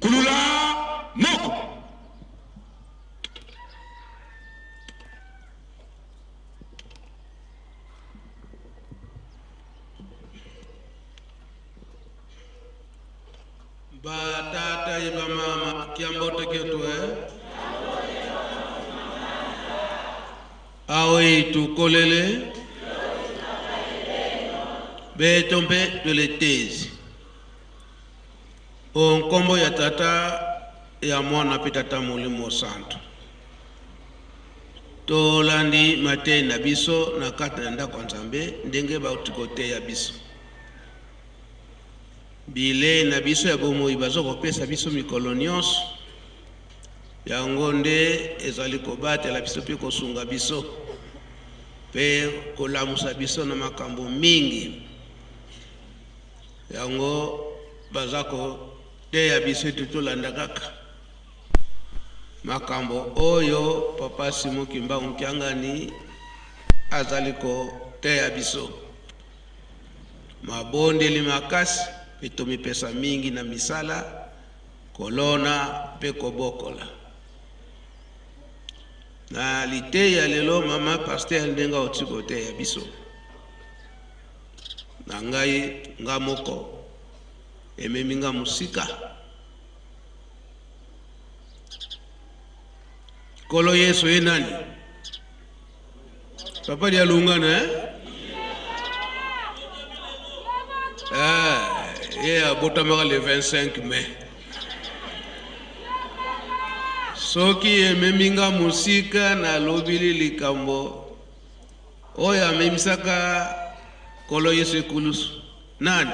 Kulula moko. Ba tata iba mama kiambote ketwe. Aoi tu kolele. Be tombe de l'étese. On kombo ya tata ya mwana pitata mulimo santo. To landi mate na biso na kata nda kwa Nzambe ndenge ba utikote ya biso. Bile na biso ya bomo ibazo kopesa biso mikolo nyonso. Yango nde ezali kobate la biso pe kosunga biso. Pe kolamusa biso na makambo mingi. Yango bazako te ya biso tutolanda kaka makambo oyo papa Simo Kimbangu Mkiangani azaliko te ya biso mabondeli makasi petomi pesa mingi na misala kolona pe kobokola na lite ya lelo mama pasteur ndenga otiko te ya biso na ngai ngamoko ememinga musika kolo Yesu ye nani papa dia lungana ye abotama le 25 mai soki ememinga musika na lobili likambo oya memisaka kolo Yesu ekulusu nani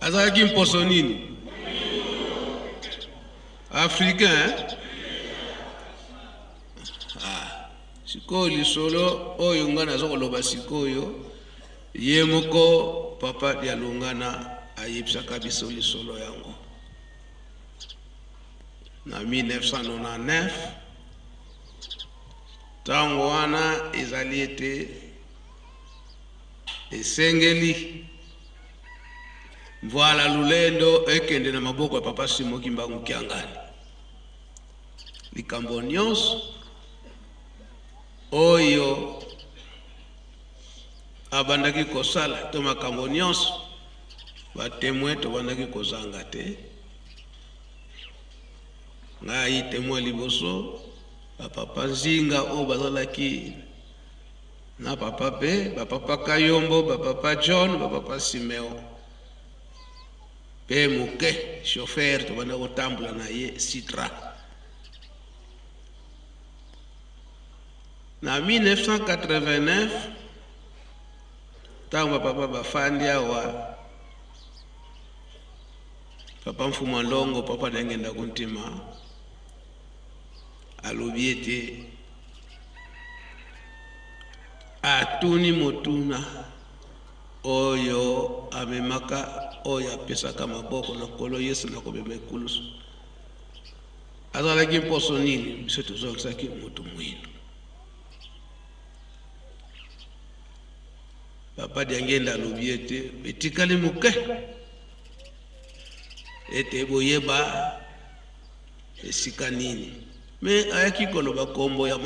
azaki mposo nini africain sikoyo lisolo oyo nga nazokoloba sikoyo ye moko papa dia lungana ayebisaka biso lisolo yango na 1999 tango wana ezali ete esengeli voilà lulendo ekende na maboko ya papa Simo Kimbangu Mkiangani likambo nyonso oyo abandaki kosala to makambo nyonso batemwe to bandaki kozanga te ngai temwe liboso papa Nzinga o bazalaki na papa pe papa Kayombo papa John papa Simeo pe muke chauffeur to banda kotambula na ye Citra na 1989 tango papa bafandi awa papa Mfuma Ndongo papa ndengenda kuntima alobi ete atuni motuna oyo amemaka oyo apesaka maboko na kolo Yesu na kobema ekulusu azalaki mposo nini biso tozongisaki moto mwino papa diangenda alobi ete etikali muke ete boyeba esika nini me ayaki koloba kombo ya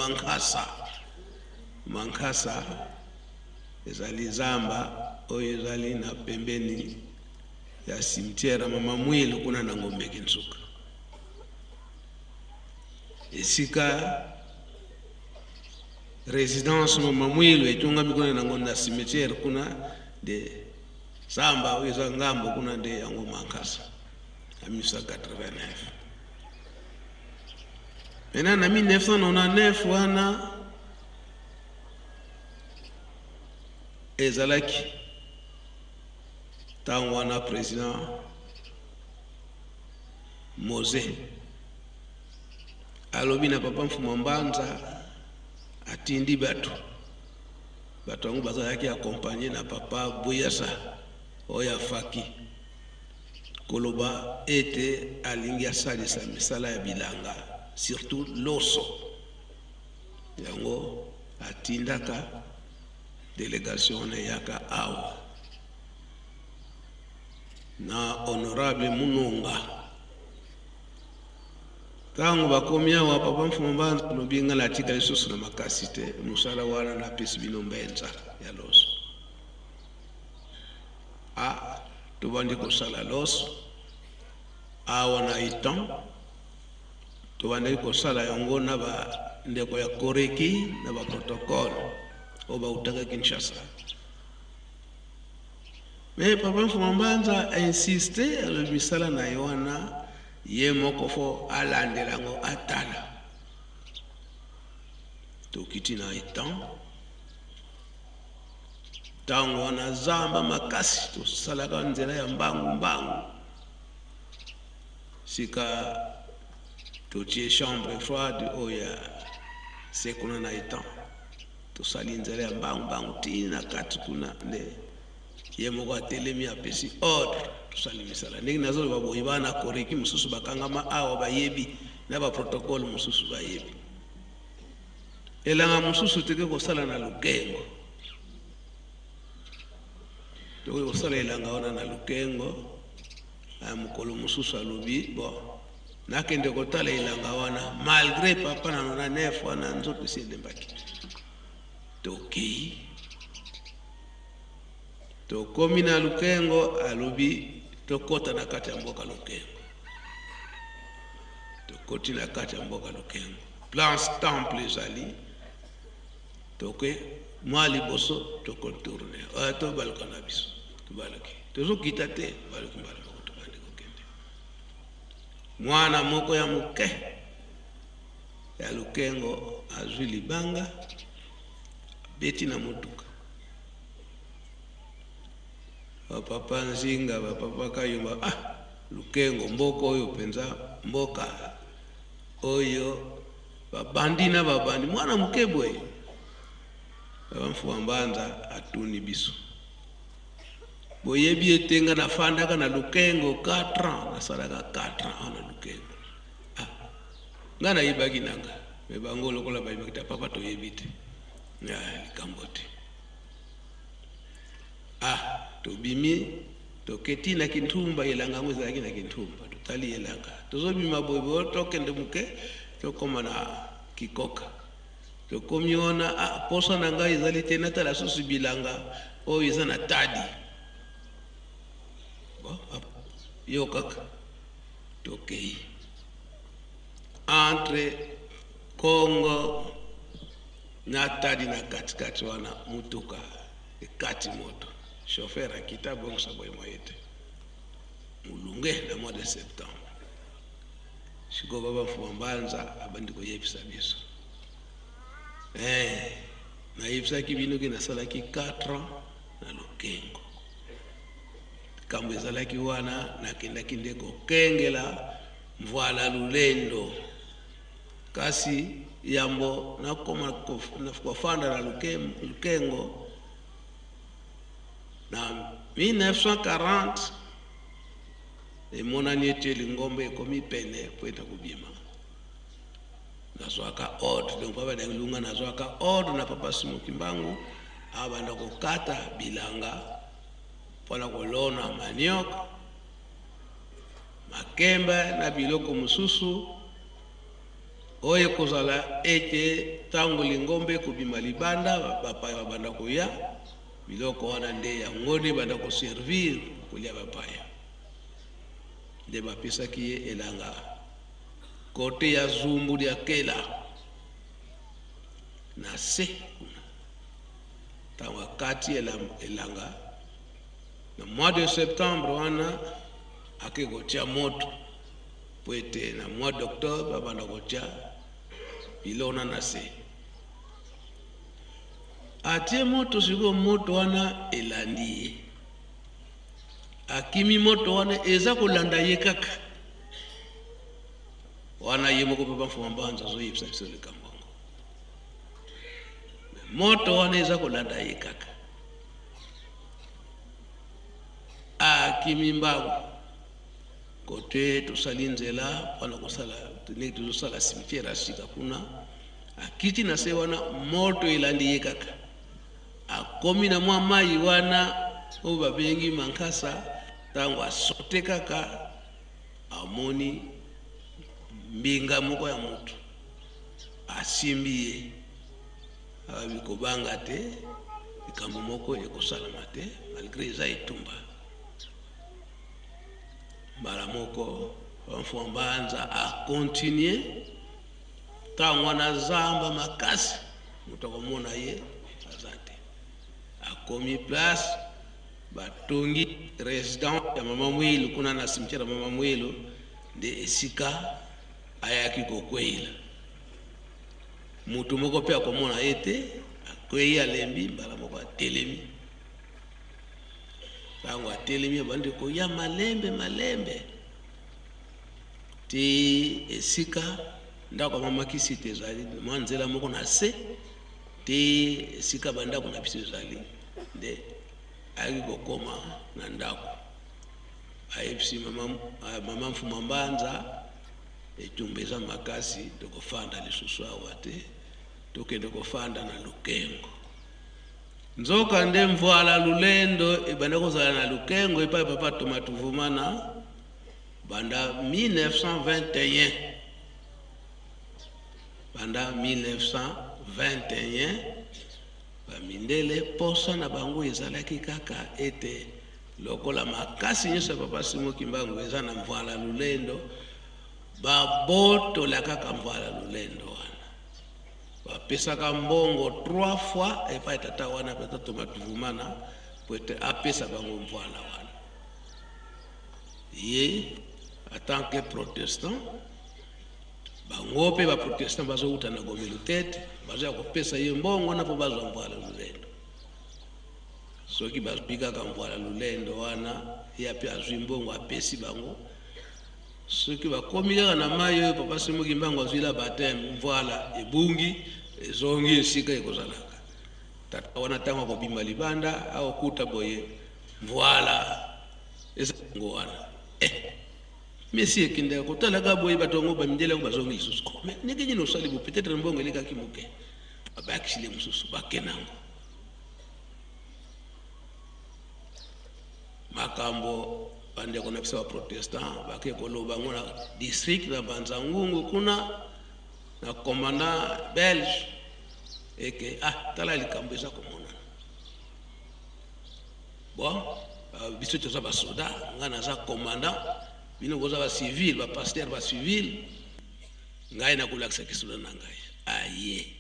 Mankasa ezali zamba oyo ezali na pembeni ya cimetière mama Mwilu kuna na ngombe Kinsuka esika résidence mama Mwilu etunga mikona na ngombe na cimetière kuna de zamba oyo za ngambo kuna de yango Mankasa en 1989 maintenant na 1999 wana ezalaki tango wana président Moze alobi na papa Mfuma Mbanza atindi bato yango bazalaki accompagné na papa Buyasa oya faki koloba ete alingi asalisa misala ya bilanga surtout loso yango atindaka délégation na yaka awa na honorable Munonga tango bakomi awa papa Mfumbanza lobi nga latika lisusu na makasi te musala wana na pesi bino mbenza ya loso tubandi kosala loso awa na itan tubandi kosala yango na ba ndeko ya koreki na ba protocole o ba utaka Kinshasa. Mais papa Mfumbanza a insisté le misala na yoana ye moko fo alandela ngo atala tokiti na itan tango wana zamba makasi tosalaka nzela ya mbangu sika totie chambre froide oya sekuna na itan tosali nzela ya mbangu tina kati kuna nde ye moko atelemi apesi ordre tosali misala ndenge nazoloba boye bana koreki mosusu bakangama awa bayebi na ba protocole mosusu bayebi elanga mosusu teke kosala na lukengo tokoki kosala elanga wana na lukengo mokolo mosusu alobi bon nakende kotala elanga wana malgré papa na nona nef wana nzoto esi elembaki tokei tokomi na lukengo alobi tokota na kati ya mboka lukengo tokoti na kati ya mboka lukengo place temple ezali toke mwa liboso tokontourne tobaluka na biso tobaluki tozokita te baluki mbala moko tobandi kokende mwana moko ya moke ya lukengo azwi libanga beti na motuka papa Nzinga papa Kayumba lukengo mboka oyo penza mboka oyo babandi na babandi mwana mukebwe papa Mfumbanza atuni biso boyebi etenga na fandaka na lukengo 4 ans nasalaka 4 ans na lukengo ngana yibaki nanga me bango lokola bayibakita papa toyebi te likambo te tobimi toketi na kintumba elanga ngo ezalaki na kintumba totali elanga tozobima boyebo tokende muke tokoma na kikoka tokomi wana posa na ngai ezali te natala susu bilanga oyo eza na tadi yo kaka tokei entre Kongo na tadi na katikati wana mutuka ekati moto chauffeur akita bongsa boy moyete mulunge na mois de septembre siko baba Mfumbanza abandi koyebisa biso na yebisa kibino ki nasalaki 4 ans na lukengo kambo ezalaki wana nakendaki nde kokengela mvoala lulendo kasi yambo nakoma kofanda na lukengo na 1940 emonani ete lingombe ekomi pene kwenda kubima nazwaka ordre donc papa Danglunga nazwaka ordre na papa Simon Kimbangu abanda kokata bilanga mpona kolona maniok makemba na biloko mosusu oyo kozala ete tango lingombe kubima libanda bapaya babanda koya biloko wana nde yango nde banda koservir kolia bapaya nde bapesaki ye elanga kote ya zumbu ya kela na se tango akati elanga na mois de septembre wana akekotia moto po ete na mois d'octobre abanda kotia bilona na se atie moto siko moto wana elandi ye akimi moto wana eza kolanda ye kaka wana ye moko papa Mfumbanza azoyebisa biso likambo moto wana eza kolanda ye kaka kimimbangu kote tusalinzela pana kusala tuzosala cimetière asika kuna akiti na se wana moto ilandiye kaka akomi na mwa mai wana o babengi mankasa tango asote kaka amoni mbinga moko ya mutu asimbiye abikobanga te ikambo moko ekosalama te malgré eza etumba mbala moko bamfua mbanza akontinue tango wana zamba makasi mutu akomona ye aza te akomi place batongi résident ya mama Mwilu kuna na cimetière ya mama Mwilu nde esika ayaki kokweyila mutu moko pe akomona ye te akweyi alembi mbala moko atelemi tango atelemi abandi koya malembe ti esika ndako mama kisi te ezali mwa nzela moko na se te esika bandako na biso ezali nde ayaki kokoma na ndako ayebisi mama Mfuma Mbanza etumba eza makasi tokofanda lisusu awa te tokende kofanda na Lukengo nzoka nde mvoala lulendo ebanda kozala na Lukengo epai papa Thomas Tuvumana banda 1921 bamindele posa na bango ezalaki kaka ete lokola makasi nyonso ya papa Simon Kimbangu eza na mvoala lulendo babotola kaka mvoala lulendo wana bapesaka mbongo 3 fois epai tata wana papa Thomas Tuvumana po ete apesa bango mvoala wana ye en tant que protestant bango pe ba protestant bazouta na Gomelu tete baza kopesa ye mbongo na po bazwa mvoala lulendo soki bazpika ka mvoala lulendo wana ya pe azwi mbongo apesi bango soki bakomi kaka na mai oyo papa Simon Kimbangu azwila baptême mvoala ebungi ezongi esika ekozalaka tata wana ntango akobima libanda akokuta boye mvoala ezango wana Messi ekinde kotala ka boye batongo bamindele ko bazongi lisusu mais nekenyi no sali bo peut-être mbongo eleka kimuke abakisile mususu bakenango makambo bande kona bisa protestant bake koloba ngona district na Banzangungu kuna na commandant belge eke tala likambo eza komona bon biso toza ba soda ngana za commandant bino boza ba civil ba pasteur ba civil ngai na kulakisa kisula na ngai aye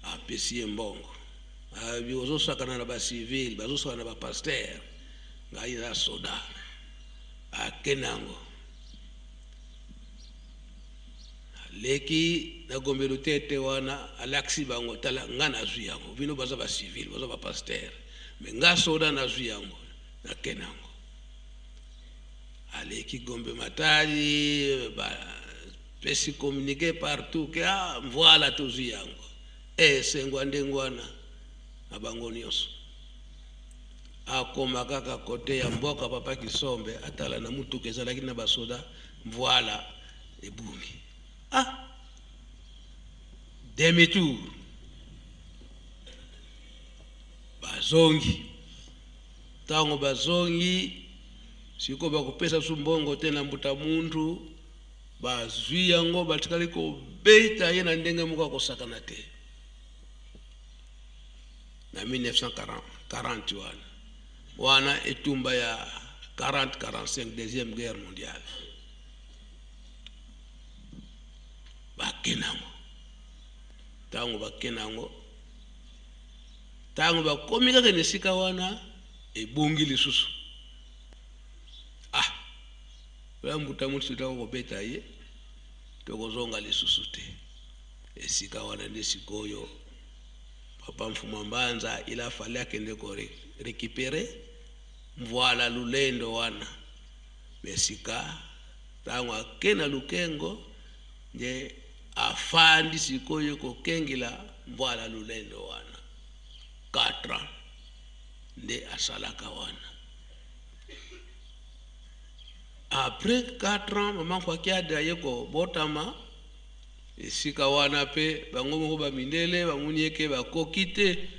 apesi mbongo biozo sakana na ba civil bazo sakana na ba pasteur ngai na soda akenango leki na Gomelu tete wana alaksi bango tala ngana zwi yango bino baza ba civil baza ba pasteur me nga soda na zwi yango na kenango aleki Gombe Matadi ba pesi communiquer partout que voilà tout zwi yango sengwa ndengwana abango nyonso akoma kaka kote ya mboka papa Kisombe atala na mutuka ezalaki na basoda voilà ebungi demi-tour bazongi tango bazongi siko bakupesa sumbongo tena mbuta muntu bazwi yango batikali ko beta ye na ndenge moko kosakana te na 1940 wana etumba ya 40-45 deuxième guerre mondiale bakenango tango bakomi kaka nesika wana ebongi lisusu mbuta mutu tako beta ye tokozonga lisusu te esika wana nde sikoyo papa Mfuma Mbanza il a fallu akende ko récupérer mvoala lulendo wana mesika tango akena Lukengo nde afandi sikoyo kokengila mvoala lulendo wana 4 ans nde asalaka wana après 4 ans maman kwa kiada yeko botama esika wana pe bango moko ba mindele bamunieke bakokite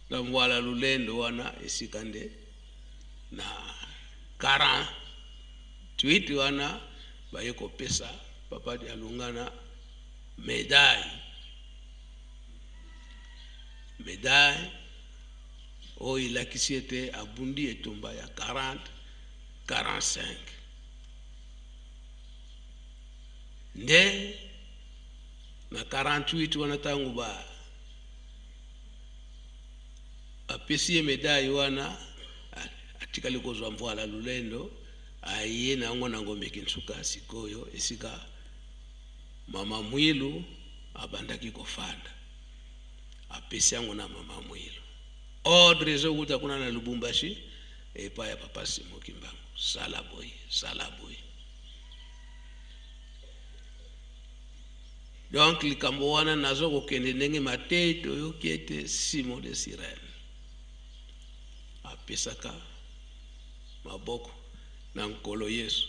na Mvwala Lulendo wana esika nde na 48 wana bayeko pesa Papa Dialungana médaille oyo ilakisi ete abundi etumba ya 40-45 nde na 48 wana tangu apesi médaille wana atikali kozwa Mvwala Lulendo aye nango na Ngombe Kinsuka sikoyo esika Mama Mwilu abandaki kofanda apesi yango na Mama Mwilu ordre ezokuta kuna na Lubumbashi epa ya Papa Simon Kimbangu sala boy. Donc likambo wana nazo kokende ndenge mateto yoki ete Simon de Sirène apesaka maboko na nkolo Yesu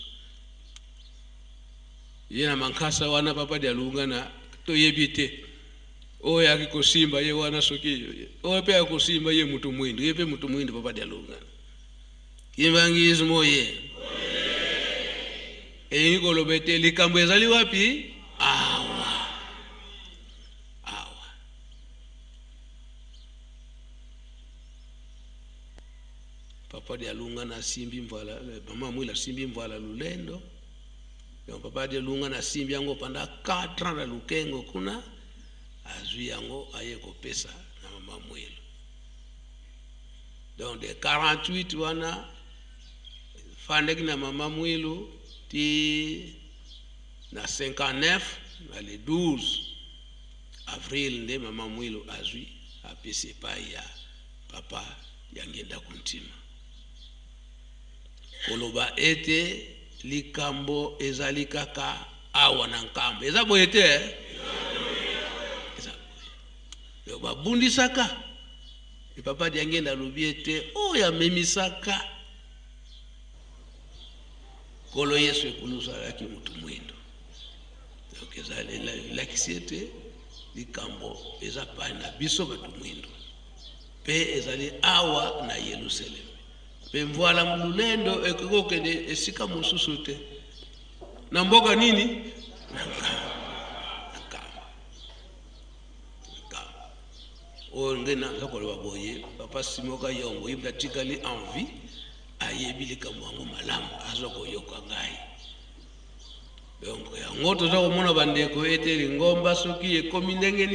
yena mankasa wana Papa Dialungana toyebi te oyo akikosimba ye wana soki oyo pe akosimba ye mutu mwindu ye pe mutu mwindu Papa Dialungana Kimbangismo ye ngolo bete likambo ezali wapi awa Papa Dialungana simbi Mvwala Mama Mwilu simbi Mvwala Lulendo donc Papa Dialungana simbi yango pendant 4 ans na Lukengo kuna azwi yango aye kopesa na Mama Mwilu donc de 48 wana fandeki na Mama Mwilu ti na 59 na le 12 avril nde Mama Mwilu azwi apesi epai ya Papa Yangenda Kuntima koloba ete likambo ezali kaka awa na nkambo eza boye te eza boye babundisaka Papa Yangenda alobi ete oyo amemisaka kolo Yesu ekulusalaki mutu mwindu donc ezali lakisi ete likambo eza pai na biso batu mwindu pe ezali awa na Yerusalemu pe Mvwala Lulendo ekokende esika mosusu te na mboka nini na Nkamba oyo ngena zakoloba boye Papa Simon Kayombo yibla tikali envie ayebi likambo yango malamu azokoyoka ngai donc yango tozakomona bandeko ete lingomba soki ekomi ndenge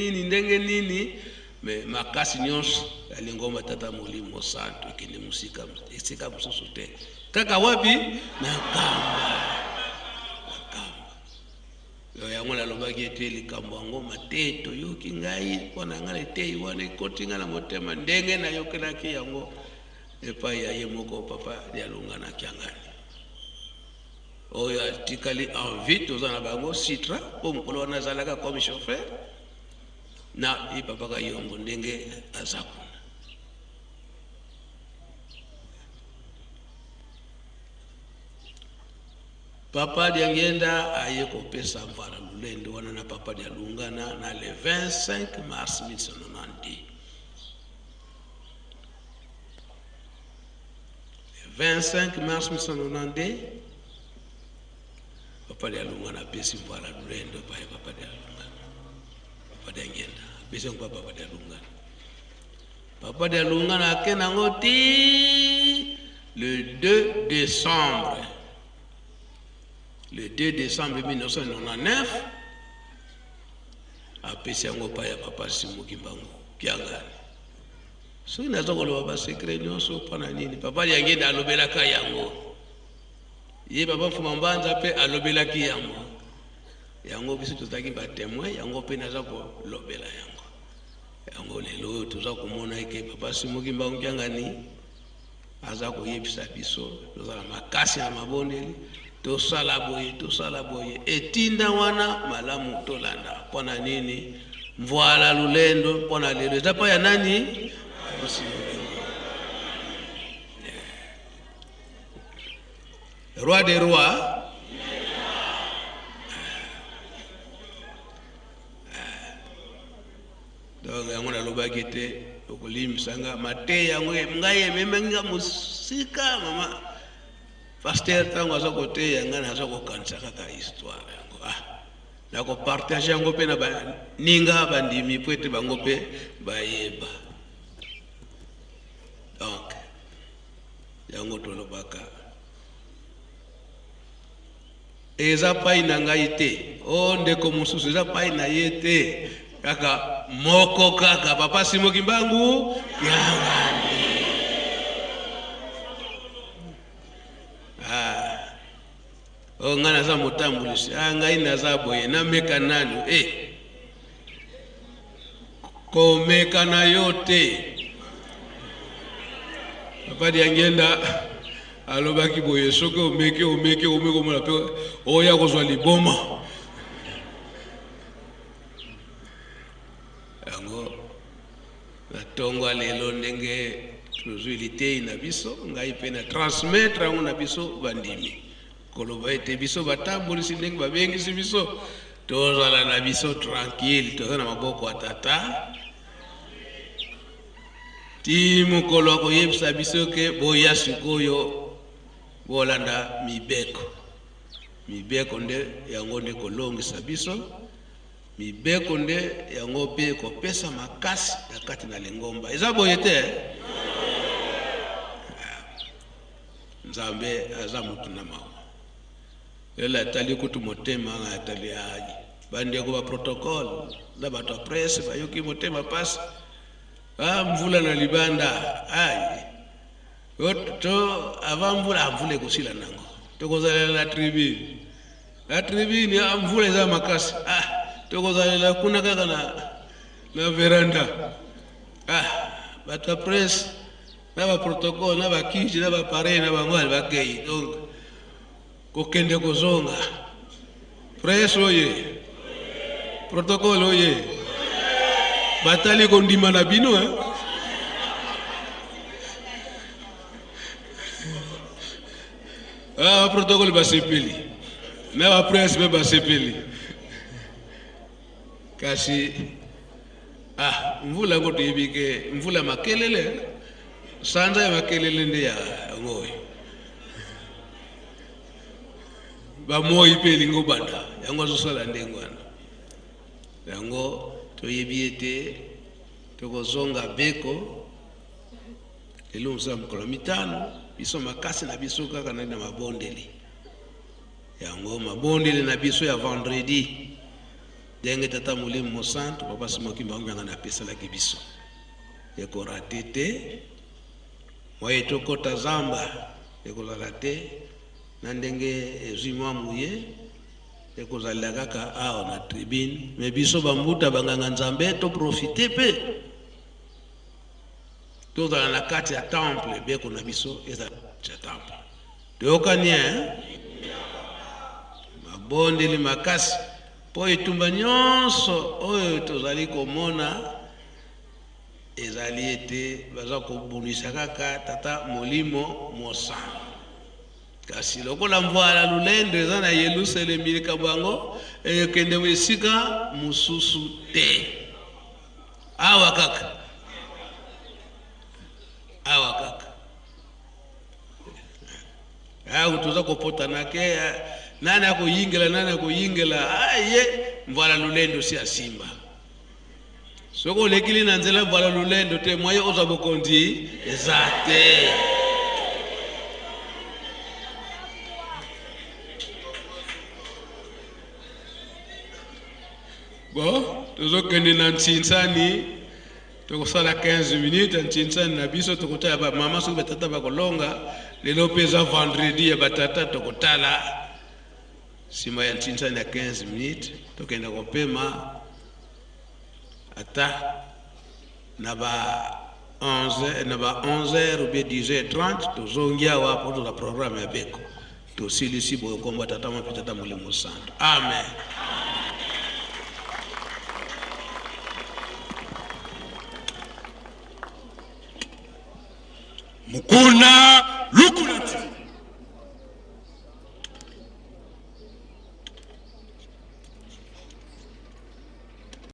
nini me makasi nyonso ya lingomba Tata Molimo Santo ekende musika esika mosusu te kaka wapi na Nkamba yango nalobaki ete likambo yango mateto yoki ngai mpona ngai etei wana ekoti ngai na motema ndenge nayokelaki yango epai ya ye moko Papa Dialungana Kiangani oyo atikali envie toza na bango Citra po mokolo wana azalaka comme chauffeur na ye Papa Kayombo ndenge aza kuna Papa Diangenda aye kopesa Mvwala Lulendo wana na Papa Dialungana na le 25 mars 1990 25 mars 1992 Papa Dialungana pesi Mvwala Lulendo pa Papa Dialungana Papa Diangenda pesi Papa Dialungana Papa Dialungana akena ngoti le 2 décembre 1999 apesi yango pa ya Papa Simon Kimbangu Kiangani soki naza koloba basekret nyonso mpona nini Papa Diangenda alobelaka yango ye Papa Mfuma Mbanza pe alobelaki yango biso tozalaki batémoin yango mpe naza kolobela yango lelo oyo toza komona eke Papa Simon Kimbangu Kiangani aza koyebisa biso tozala makasi na mabondeli tosala boye etinda wana malamu tolanda mpona nini Mvwala Lulendo mpona lelo eza pa ya nani roi des rois bagete okulimbisanga mateya ngwe ngaye memenga musika mama pasteur tango azokoteya ngana azokokanisa kaka histoire yango nako partage yango pe na ninga bandimi pwete bango pe bayeba donc yango tolobaka eza pai na ngai te ndeko mosusu eza pai na ye te kaka moko kaka papa Simoki Mbangu yangani ngana za motambulisi ngai naza boye nameka nani komeka na yo te papa diangenda alobaki boye soki omeke mona pe oya kozwa liboma yango natongo lelo ndenge tozwi litei na biso ngai pe na transmettre yango na biso bandimi koloba ete biso batambulisi ndenge babengisi biso tozala na biso tranquille toza na maboko ya tata ti mokolo akoyebisa biso ke boya sikoyo bolanda mibeko nde yango nde kolongisa biso mibeko nde yango pe kopesa makasi na kati na lingomba eza boye te nzambe aza mutu na mawa ela tali kutu motema nga tali aji bandeko ba protocole na bato presse bayoki motema pasi mvula na libanda to avamvula mvule kusila nango tokozalela la tribune ya mvula za makasi tokozalela kuna kaka na veranda bato presse na ba protocole na ba kiji na ba pare na ba ngwali bakei donc kokende kozonga presse oye protocole oye batali kondima na bino protocole basepeli na ba presse be basepeli kasi mvula ngoto yibike mvula makelele sanza ya makelele ndi ya ngoyi ba moyi peli ngobanda yango zosala ndengwana yango toyebiete tokozonga beko lelo msa mkolo mitano biso makasi na biso kaka na mabondeli yango mabondeli na biso ya vendredi denge tata Molimo Mosantu papa Simoki Mbangu na pesa la kibiso ekora tete moye tokota zamba ekolala te na ndenge ezimwa muye ekozala kaka na tribune me biso bambuta banganga nzambe to profiter pe tozala na kati ya temple beko na biso eza ya temple toyokani mabondeli makasi po etumba nyonso oyo tozali komona ezali ete baza kobunisa kaka tata Molimo Mosantu kasi lokola mvula lulendo eza na Yerusalemu likambo yango ekende esika mususu te awa kaka tuza kopotana ke nani akoyingela ye mvula lulendo si asimba soko lekili na nzela mvula lulendo te moye oza bokondi eza te bon tozokende na Ntsinsani tokosala 15 minutes Ntsinsani na biso tokotala ba mama soki batata bakolonga lelo peza vendredi ya batata tokotala sima ya Ntsinsani ya 15 minutes tokenda kopema ata na ba 11h ou bien 10h30 tozongia wapo to la programme ya beko tosilisi boyo komba tata mapitata Molimo Mosantu amen. Mukuna lukuna